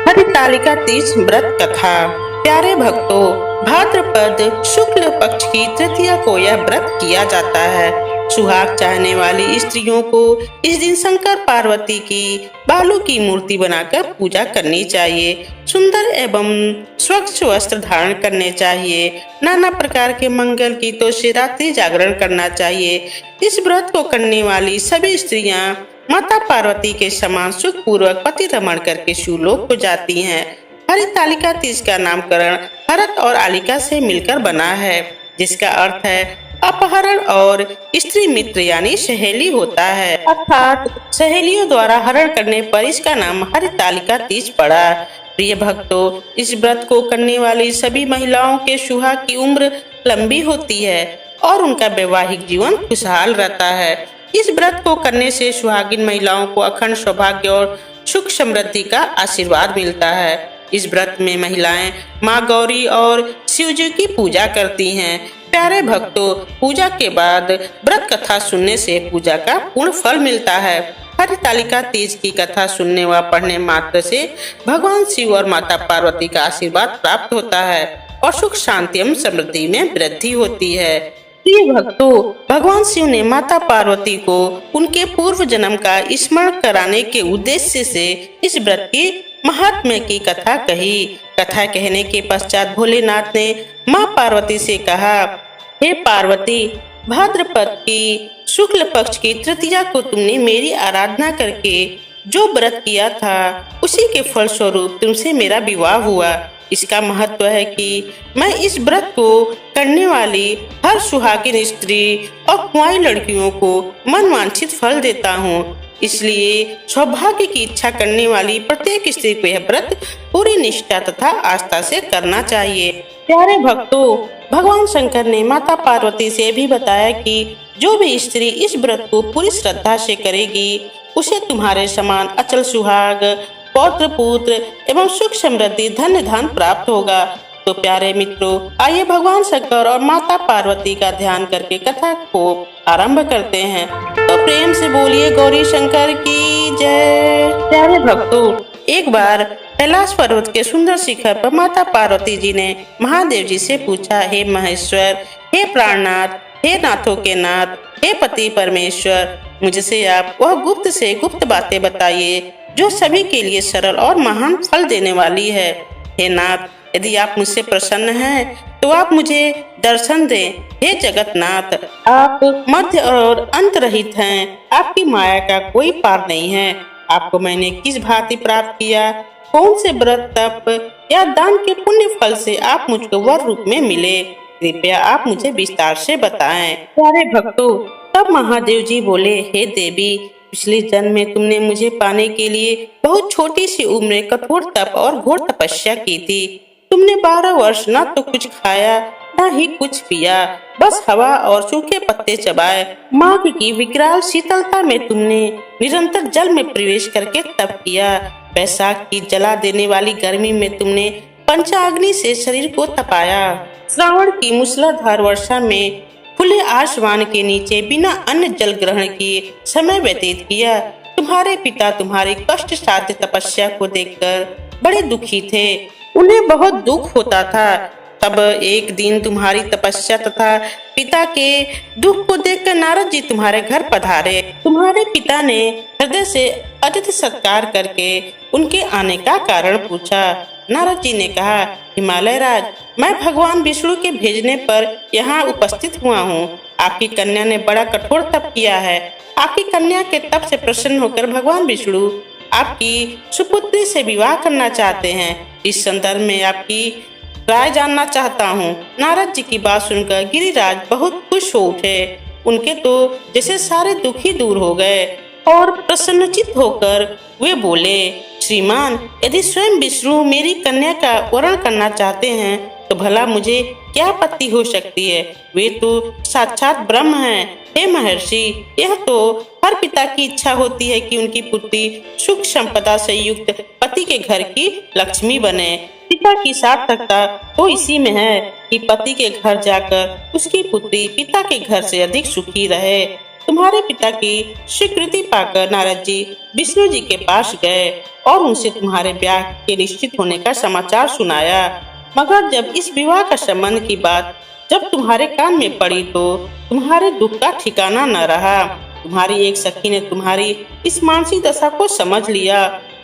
हरितालिका तीज व्रत कथा। प्यारे भक्तों, भाद्रपद शुक्ल पक्ष की तृतीया को यह व्रत किया जाता है। सुहाग चाहने वाली स्त्रियों को इस दिन शंकर पार्वती की बालू की मूर्ति बनाकर पूजा करनी चाहिए। सुंदर एवं स्वच्छ वस्त्र धारण करने चाहिए। नाना प्रकार के मंगल गीतों से रात्रि जागरण करना चाहिए। इस व्रत को करने वाली सभी स्त्रियां माता पार्वती के समान सुख पूर्वक पति रमण करके शिवलोक को जाती हैं। हरितालिका तीज का नामकरण हरत और आलिका से मिलकर बना है, जिसका अर्थ है अपहरण और स्त्री मित्र यानी सहेली होता है, अर्थात सहेलियों द्वारा हरण करने पर इसका नाम हरितालिका तीज पड़ा। प्रिय भक्तों, इस व्रत को करने वाली सभी महिलाओं के सुहाग की उम्र लंबी होती है और उनका वैवाहिक जीवन खुशहाल रहता है। इस व्रत को करने से सुहागिन महिलाओं को अखंड सौभाग्य और सुख समृद्धि का आशीर्वाद मिलता है। इस व्रत में महिलाएं माँ गौरी और शिव जी की पूजा करती हैं। प्यारे भक्तों, पूजा के बाद व्रत कथा सुनने से पूजा का पूर्ण फल मिलता है। हरितालिका तीज की कथा सुनने व पढ़ने मात्र से भगवान शिव और माता पार्वती का आशीर्वाद प्राप्त होता है और सुख शांति एवं समृद्धि में वृद्धि होती है। प्रिय भक्तों, भगवान शिव ने माता पार्वती को उनके पूर्व जन्म का स्मरण कराने के उद्देश्य से इस व्रत की महात्म्य की कथा कही। कथा कहने के पश्चात भोलेनाथ ने माँ पार्वती से कहा, हे पार्वती, भाद्रपद की शुक्ल पक्ष की तृतीया को तुमने मेरी आराधना करके जो व्रत किया था, उसी के फल स्वरूप तुमसे मेरा विवाह हुआ। इसका महत्व है कि मैं इस व्रत को करने वाली हर सुहागिन स्त्री और कुंवारी लड़कियों को मनवांछित फल देता हूँ। इसलिए सौभाग्य की इच्छा करने वाली प्रत्येक स्त्री को यह व्रत पूरी निष्ठा तथा आस्था से करना चाहिए। प्यारे भक्तों, भगवान शंकर ने माता पार्वती से भी बताया कि जो भी स्त्री इस व्रत को पूरी श्रद्धा से करेगी, उसे तुम्हारे समान अचल सुहाग, पौत्र पुत्र एवं सुख समृद्धि धन्य धन प्राप्त होगा। तो प्यारे मित्रों, आइए भगवान शंकर और माता पार्वती का ध्यान करके कथा को आरंभ करते हैं। तो प्रेम से बोलिए गौरी शंकर की जय। प्यारे भक्तों, एक बार कैलाश पर्वत के सुंदर शिखर पर माता पार्वती जी ने महादेव जी से पूछा, हे महेश्वर, हे प्राणनाथ, हे नाथों के नाथ, हे पति परमेश्वर, मुझसे आप वह गुप्त से गुप्त बातें बताइए जो सभी के लिए सरल और महान फल देने वाली है। हे नाथ, यदि आप मुझसे प्रसन्न हैं, तो आप मुझे दर्शन दें। हे जगतनाथ, आप मध्य और अंत रहित हैं। आपकी माया का कोई पार नहीं है। आपको मैंने किस भांति प्राप्त किया, कौन से व्रत तप या दान के पुण्य फल से आप मुझको वर रूप में मिले, कृपया आप मुझे विस्तार से बताएं। प्यारे भक्तों, तब महादेव जी बोले, हे देवी, पिछले जन्म में तुमने मुझे पाने के लिए बहुत छोटी सी उम्र में कठोर तप और घोर तपस्या की थी। तुमने 12 वर्ष न तो कुछ खाया न ही कुछ पिया, बस हवा और सूखे पत्ते चबाए। माघ की विकराल शीतलता में तुमने निरंतर जल में प्रवेश करके तप किया। बैसाख की जला देने वाली गर्मी में तुमने पंचाग्नि से शरीर को तपाया। श्रावण की मूसलाधार वर्षा में खुले आसमान के नीचे बिना अन्न जल ग्रहण किए समय व्यतीत किया। तुम्हारे पिता तुम्हारी कष्ट साध्य तपस्या को देखकर बड़े दुखी थे। उन्हें बहुत दुख होता था। तब एक दिन तुम्हारी तपस्या तथा पिता के दुख को देखकर नारद जी तुम्हारे घर पधारे। तुम्हारे पिता ने हृदय से अतिथि सत्कार करके उनके आने का कारण पूछा। नारद जी ने कहा, हिमालय राज, मैं भगवान विष्णु के भेजने पर यहाँ उपस्थित हुआ हूँ। आपकी कन्या ने बड़ा कठोर तप किया है। आपकी कन्या के तप से प्रसन्न होकर भगवान विष्णु आपकी सुपुत्री से विवाह करना चाहते हैं। इस संदर्भ में आपकी राय जानना चाहता हूँ। नारद जी की बात सुनकर गिरिराज बहुत खुश हो उठे। उनके तो जैसे सारे दुख ही दूर हो गए और प्रसन्नचित होकर वे बोले, श्रीमान, यदि स्वयं विष्णु मेरी कन्या का वरण करना चाहते हैं, तो भला मुझे क्या आपत्ति हो सकती है। वे तो साक्षात ब्रह्म हैं। हे महर्षि, यह तो हर पिता की इच्छा होती है कि उनकी पुत्री सुख संपदा से युक्त पति के घर की लक्ष्मी बने। पिता की सार्थकता तो इसी में है कि पति के घर जाकर उसकी पुत्री पिता के घर से अधिक सुखी रहे। तुम्हारे पिता की स्वीकृति पाकर नारद जी विष्णु जी के पास गए और उनसे तुम्हारे ब्याह के निश्चित होने का समाचार सुनाया। मगर जब इस विवाह का संबंध की बात जब तुम्हारे कान में पड़ी तो तुम्हारे दुख का ठिकाना न रहा। तुम्हारी एक सखी ने तुम्हारी इस मानसिक दशा को समझ लिया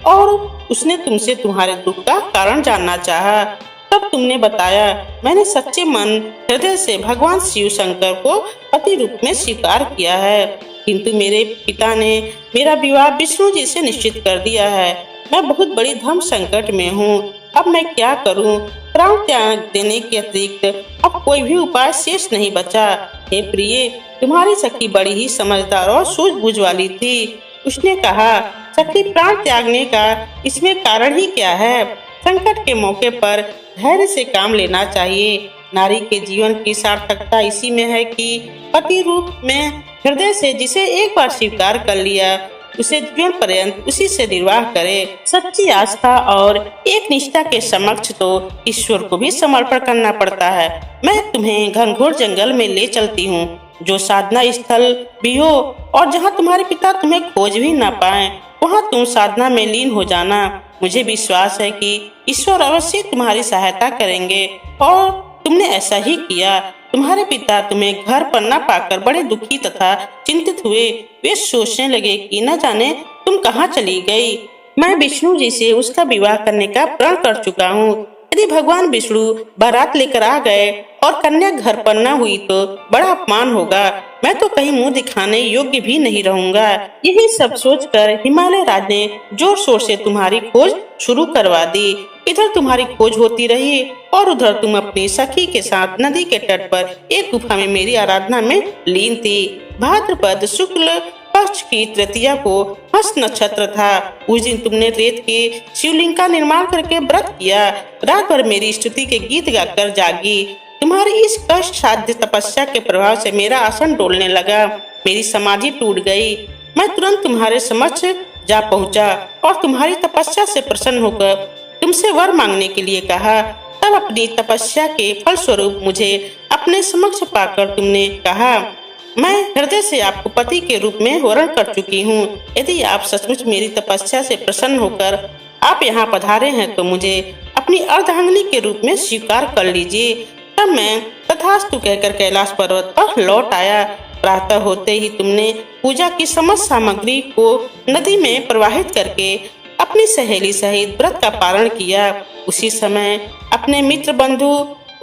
और उसने तुमसे तुम्हारे दुख का कारण जानना चाहा। तब तुमने बताया, मैंने सच्चे मन हृदय से भगवान शिव शंकर को पति रूप में स्वीकार किया है, किंतु मेरे पिता ने मेरा विवाह विष्णु जी से निश्चित कर दिया है। मैं बहुत बड़ी धर्म संकट में हूँ। अब मैं क्या करूँ? प्राण त्याग देने के अतिरिक्त अब कोई भी उपाय शेष नहीं बचा। हे प्रिय, तुम्हारी सखी बड़ी ही समझदार और सूझबूझ वाली थी। उसने कहा, सखी, प्राण त्यागने का इसमें कारण ही क्या है? संकट के मौके पर धैर्य से काम लेना चाहिए। नारी के जीवन की सार्थकता इसी में है कि पति रूप में हृदय से जिसे एक बार स्वीकार कर लिया उसे जीवन पर्यंत उसी से निर्वाह करे। सच्ची आस्था और एक निष्ठा के समक्ष तो ईश्वर को भी समर्पण करना पड़ता है। मैं तुम्हें घनघोर जंगल में ले चलती हूँ, जो साधना स्थल भी हो, और जहाँ तुम्हारे पिता तुम्हें खोज भी न पाए, वहाँ तुम साधना में लीन हो जाना। मुझे विश्वास है कि ईश्वर अवश्य तुम्हारी सहायता करेंगे और तुमने ऐसा ही किया। तुम्हारे पिता तुम्हें घर पर न पाकर बड़े दुखी तथा चिंतित हुए। वे सोचने लगे कि न जाने तुम कहाँ चली गई। मैं विष्णु जी से उसका विवाह करने का प्रण कर चुका हूँ। यदि भगवान विष्णु बारात लेकर आ गए और कन्या घर पर न हुई तो बड़ा अपमान होगा। मैं तो कहीं मुंह दिखाने योग्य भी नहीं रहूंगा। यही सब सोचकर हिमालय राज ने जोर शोर से तुम्हारी खोज शुरू करवा दी। इधर तुम्हारी खोज होती रही और उधर तुम अपनी सखी के साथ नदी के तट पर एक गुफा में मेरी आराधना में लीन थी। भाद्रपद शुक्ल पक्ष की तृतीया को हस्त नक्षत्र था। उस दिन तुमने रेत के शिवलिंग का निर्माण करके व्रत किया। रात भर मेरी स्तुति के गीत गाकर जागी। तुम्हारी इस कष्ट साध्य तपस्या के प्रभाव से मेरा आसन डोलने लगा। मेरी समाधि टूट गई। मैं तुरंत तुम्हारे समक्ष जा पहुंचा और तुम्हारी तपस्या से प्रसन्न होकर तुमसे वर मांगने के लिए कहा। तब अपनी तपस्या के फलस्वरूप मुझे अपने समक्ष पाकर तुमने कहा, मैं हृदय से आपको पति के रूप में वरण कर चुकी हूँ। यदि आप सचमुच मेरी तपस्या से प्रसन्न होकर आप यहाँ पधारे हैं तो मुझे अपनी अर्धांगिनी के रूप में स्वीकार कर लीजिए। तब मैं तथास्तु कहकर कैलाश पर्वत पर लौट आया। प्रातः होते ही तुमने पूजा की समस्त सामग्री को नदी में प्रवाहित करके अपनी सहेली सहित व्रत का पारण किया। उसी समय अपने मित्र बंधु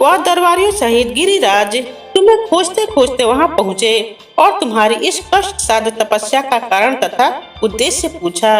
व दरबारियों सहित गिरिराज तुम्हें खोजते खोजते वहां पहुँचे और तुम्हारी इस कष्ट साध्य तपस्या का कारण तथा उद्देश्य पूछा।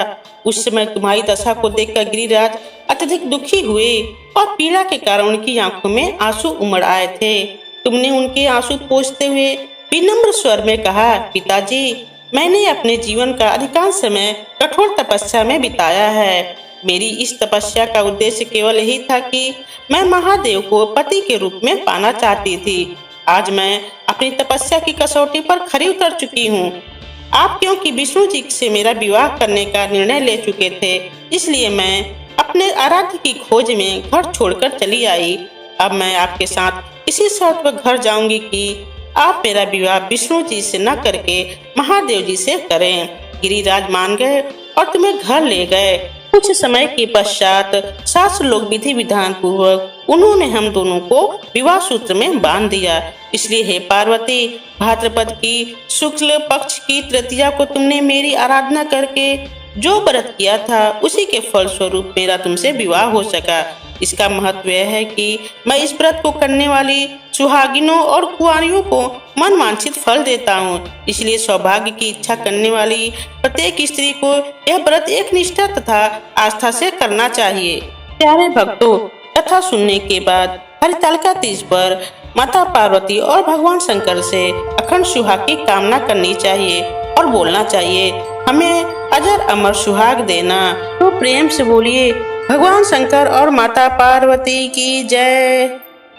उस समय तुम्हारी दशा को देखकर गिरिराज अत्यधिक दुखी हुए और पीड़ा के कारण उनकी आंखों में आंसू उमड़ आए थे। तुमने उनके आंसू पोंछते हुए विनम्र स्वर में कहा, पिताजी, मैंने अपने जीवन का अधिकांश समय कठोर तपस्या में बिताया है। मेरी इस तपस्या का उद्देश्य केवल यही था कि मैं महादेव को पति के रूप में पाना चाहती थी। आज मैं अपनी तपस्या की कसौटी पर खरी उतर चुकी हूँ। आप क्योंकि विष्णु जी से मेरा विवाह करने का निर्णय ले चुके थे, इसलिए मैं अपने आराध्य की खोज में घर छोड़कर चली आई। अब मैं आपके साथ इसी शर्त पर घर जाऊंगी कि आप मेरा विवाह विष्णु जी से न करके महादेव जी से करें। गिरिराज मान गए और तुम्हें घर ले गए। कुछ समय के पश्चात शास्त्र लोग विधि विधान पूर्वक उन्होंने हम दोनों को विवाह सूत्र में बांध दिया। इसलिए हे पार्वती, भाद्रपद की शुक्ल पक्ष की तृतीया को तुमने मेरी आराधना करके जो व्रत किया था उसी के फल स्वरूप मेरा तुमसे विवाह हो सका। इसका महत्व यह है कि मैं इस व्रत को करने वाली सुहागिनों और कुंवारियों को मन वांछित फल देता हूँ। इसलिए सौभाग्य की इच्छा करने वाली प्रत्येक स्त्री को यह व्रत एक निष्ठा तथा आस्था से करना चाहिए। प्यारे भक्तों, कथा सुनने के बाद हरितालिका तीज पर माता पार्वती और भगवान शंकर से अखंड सुहाग की कामना करनी चाहिए और बोलना चाहिए, हमें अजर अमर सुहाग देना। तो प्रेम से बोलिए, भगवान शंकर और माता पार्वती की जय।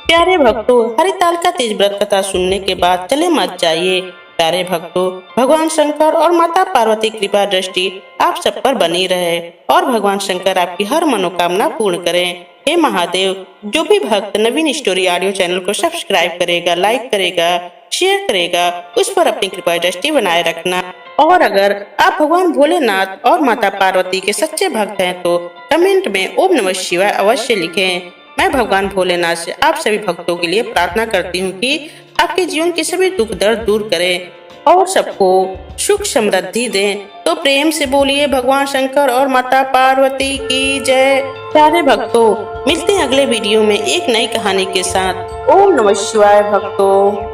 प्यारे भक्तों, हरितालिका तीज व्रत कथा सुनने के बाद चले मत जाइए। प्यारे भक्तों, भगवान शंकर और माता पार्वती कृपा दृष्टि आप सब पर बनी रहे और भगवान शंकर आपकी हर मनोकामना पूर्ण करें। हे महादेव, जो भी भक्त नवीन स्टोरी ऑडियो चैनल को सब्सक्राइब करेगा, लाइक करेगा शेयर करेगा उस पर अपनी कृपा दृष्टि बनाए रखना। और अगर आप भगवान भोलेनाथ और माता पार्वती के सच्चे भक्त हैं तो कमेंट में ओम नमः शिवाय अवश्य लिखें। मैं भगवान भोलेनाथ से आप सभी भक्तों के लिए प्रार्थना करती हूँ कि आपके जीवन के सभी दुख दर्द दूर करें और सबको सुख समृद्धि दें। तो प्रेम से बोलिए भगवान शंकर और माता पार्वती की जय। प्यारे भक्तों, मिलते हैं अगले वीडियो में एक नई कहानी के साथ। ओम नमः शिवाय भक्तों।